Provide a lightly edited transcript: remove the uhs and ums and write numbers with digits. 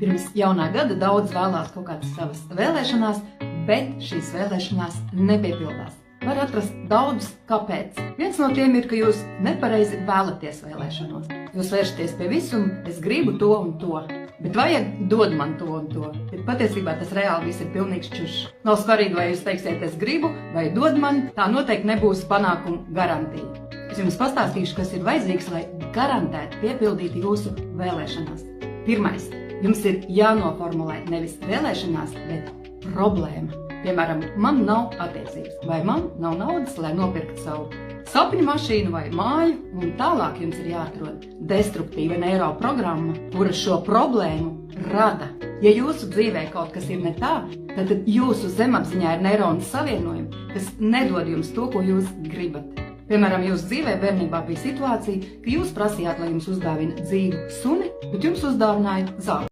Pirms jaunā gada daudz vēlās kaut kādas savas vēlēšanās, bet šīs vēlēšanās nepiepildās. Var atrast daudz kāpēc. Viens no tiem ir, ka jūs nepareizi vēlaties vēlēšanos. Jūs vēršaties pie visuma, es gribu to un to, bet vajag dod man to un to. Bet patiesībā tas reāli viss ir pilnīgs čušs. Nav svarīgi, vai jūs teiksiet, es gribu, vai dod man, tā noteikti nebūs panākuma garantija. Es jums pastāstīšu, kas ir vajadzīgs, lai garantētu piepildītu jūsu vēlēšanās. Pirmais, jums ir jānoformulē nevis vēlēšanās, bet problēma. Piemēram, man nav attiecības, vai man nav naudas, lai nopirktu savu sapņu mašīnu vai māju, un tālāk jums ir jāatrod destruktīva neiroprogramma, kura šo problēmu rada. Ja jūsu dzīvē kaut kas ir ne tā, tad jūsu zemapziņā ir neironu savienojumi, kas nedod jums to, ko jūs gribat. Piemēram, jūsu dzīvē bērnībā bija situācija, ka jūs prasījāt, lai jums uzdāvina dzīvu suni, bet jums uzdāvināja zāli.